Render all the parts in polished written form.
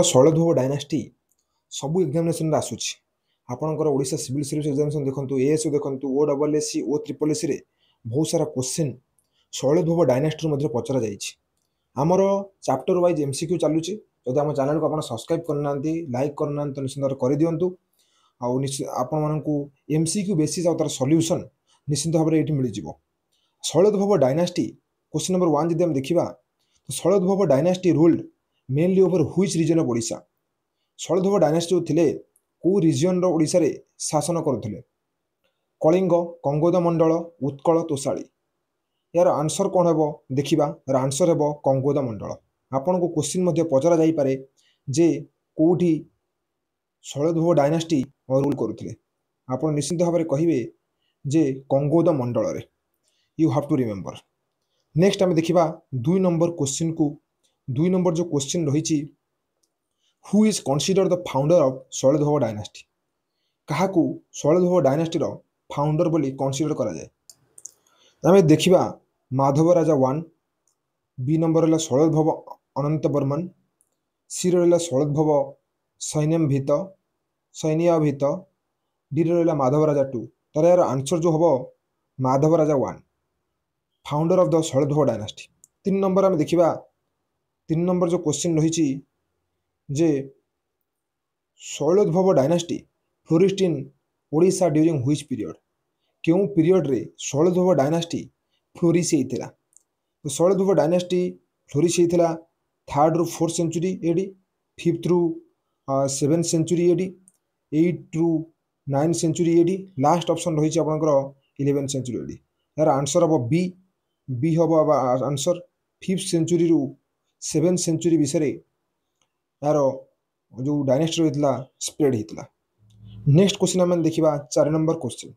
शैलधूप dynasty सबू examination आसूची आपणकर Odisha civil service examination देखंतु एएसओ देखंतु ओडब्ल्यूएससी ओ ट्रिपल एससी रे बहुत सारा क्वेश्चन शैलधूप डायनास्टी मध्ये पचरा जाइछि। आमर चैप्टर वाइज एमसीक्यू चालुची। जदि आम चैनल को आप सब्सक्राइब करना लाइक करना तो निश्चित कर दिंतु आपण एमसीक्यू बेसिस और तार सॉल्यूशन निश्चित भाव में ये मिल शैलधूप डायनास्टी क्वेश्चन नंबर 1 जब देखा तो Shailodbhava dynasty ruled mainly over which region of Odisha. Shailodbhava dynasty थे कौ रिजन ओडिशा रे शासन करुले कलिंग कंगोद मंडल उत्कल तोशाली। यार आंसर कौन है देखा आंसर है कंगोद मंडल। आपन को क्वेश्चन पचरा जाई पारे जे कौटी शैलधूप डायनास्टी रूल करुले आप निश्चित भाव में कहे जे कंगोद मंडल रे। You have to remember. Next आम देखा 2 नंबर क्वेश्चन को 2 नंबर जो क्वेश्चन रही who is consider the founder of Shailodbhava dynasty. क्या शैलधूप डायनास्टी फाउंडर बोली कनसिडर करा जाए। आम देखा माधव राजा 1 बी नंबर है शैलधूप अनंत बर्मन सी रहा शैलधूप सैन्याभित डी रहा माधव राजा 2। तर यार आंसर जो हम Madhava Raja 1 founder of the Shailodbhava dynasty. 3 number आम देखा 3 नंबर जो क्वेश्चन रही जे Shailodbhava dynasty flourished in Odisha during which period. क्यों पीरियड रे शैलधूप डायनास्टी फ्लोरिश होता। तो शैलधूप डायनास्टी फ्लोरिश होता 3rd ରୁ 4th सेंचुरी एडी 5th ରୁ 7th सेंचुरी एडी 8th ରୁ 9th century AD last option रही आपंकर 11th सेंचुरी एडी। यार आंसर हम बी बी हम आंसर 5th सेंचुरी ରୁ 7th सेंचुरी विषय यार जो डायनास्टी होता स्प्रेड होता। नेक्स्ट क्वेश्चन आम देखा 4 number question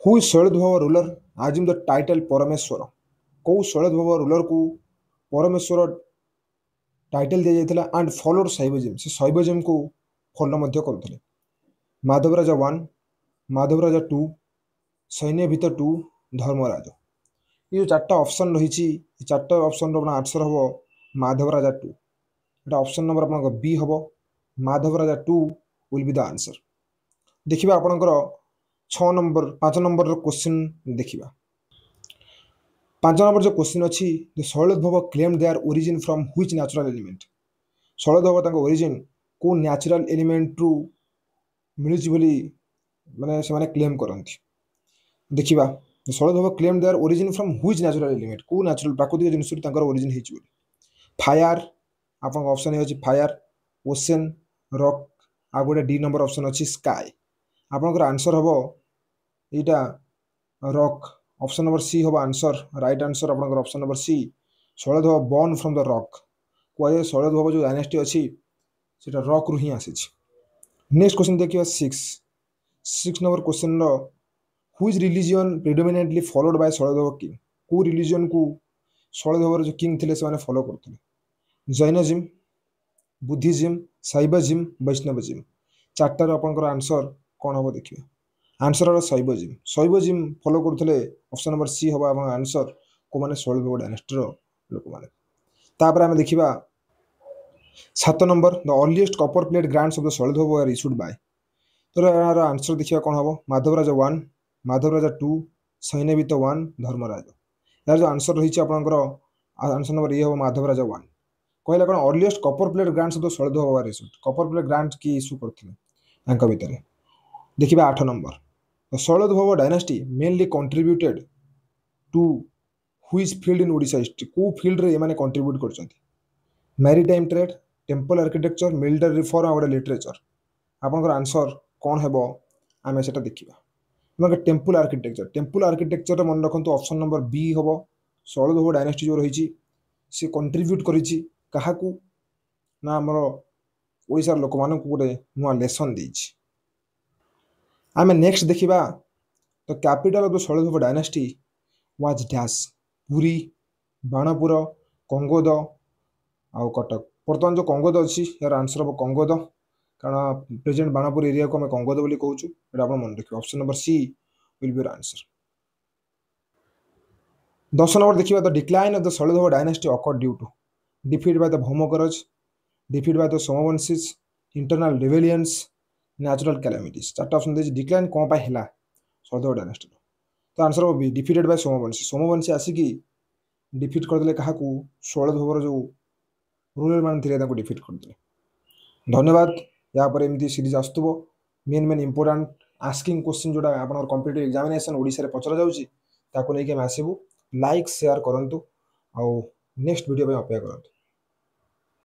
who is Shailodbhava ruler assumed the title Parameshvara. कौ शैलधूप रूलर को परमेश्वर टाइटल दि जाता एंड फॉलोड शैवजिम से शैवजिम को फॉलो करुले। माधव राजा 1 माधव राजा 2 सैन्यभित 2 धर्मराज। ये जो 4टा ऑप्शन रही 4टा ऑप्शन आंसर हम माधव राजा 2। ऑप्शन नंबर आप बी हम माधव राजा 2 विल बी द आंसर। देखिए आपणकर 6 नंबर 5 नंबर क्वेश्चन देखिए 5 नंबर जो क्वेश्चन अच्छी Shailodbhava claim their origin from which natural element. Shailodbhava origin को नेचुरल एलिमेंट रु मिली माने से क्लेम करती। देखिए Shailodbhava claim their origin from which natural element को नेचुरल प्राकृतिक जिनस ओरिजिन होती। फायर आप option A fire ocean rock आ गोटे डी नंबर ऑप्शन अच्छी स्काई। आपंकर आंसर हम यहाँ रॉक ऑप्शन नंबर सी हम आंसर राइट आंसर आपंकर option number C Shailodbhava born from the rock कहुए शैलधूप जो डायनास्टी अच्छी से रॉक रु ही आसी। नेक्स्ट क्वेश्चन देखिए 6 number question which religion predominantly followed by Shailodbhava king. को रिलीजन को शैलधूप जो किंग थे से फॉलो करते जैनिज्म बुद्धिज्म शैवजिम वैष्णवजिम। 4टार आपंकर आंसर कौन हम देखिए आंसर है शैवजिम। शैवजिम फॉलो करते ऑप्शन नंबर सी हम आंसर को मैंने शैलधूप डायनास्टी लोक मैंने। आम देखा 7 number the earliest copper plate grants of the Shailodbhava were issued by. तो यार आंसर देखिए कौन हम माधव राजा 1 माधव राजा 2 सैन्यभित 1 धर्मराज। यार जो आंसर रही आपंकर आंसर नंबर ये हम माधव राजा 1 कहला कौन earliest copper plate grants of the Shailodbhava were issued. Copper plate grant की इश्यू करते भितर। देखिए 8 number Shailodbhava dynasty mainly contributed to which field in Odisha history. को फील्ड रे माने कंट्रीब्यूट करछंती maritime trade temple architecture military reform और लिटरेचर। आपनकर आंसर कौन है आम से देखा टेम्पल आर्किटेक्चर मन रखु ऑप्शन नंबर बी हम शैलधूप डायनास्टी जो रही सी कंट्रीब्यूट करिछि काहाकू ना आमर ओडिशा लोक मानक गोटे नुआ लेसन देछि। आम नेक्स्ट देखा तो capital of the Shailodbhava dynasty was dash Puri Banapur Kongoda आ कटक। बर्तमान जो कंगोद अच्छी यार आंसर हम कंगोद कारण प्रेजेंट बाणपुर एरिया को आम कंगोद बोली कहूँ आप मन रखिए option number C will be your answer. 10 number देखिए the decline of the Shailodbhava dynasty occurred due to defeat by the Bhaumakaras defeat by the Somavamshis, internal rebellions, natural calamities. चार्ट ऑप्शन दे डिक्लाइन कौन पाए हैला शरधव डायनेस्टी। तो आंसर हो B defeated by Somavamshi. Somavamshi आसिकी defeat करदे क्या शैलधवर जो रूलर मान थे डिफिट करदे। धन्यवाद। यहाँ पर एमती सीरीज आसुव main main important asking question जोटा आप कॉम्पिटिटिव एग्जामिनेशन ओडिशा रे पचरा जाउची ताको नहीं आसबू। लाइक शेयर करूँ आउ नेक्स्ट वीडियो पे अपेक्षा करंतु।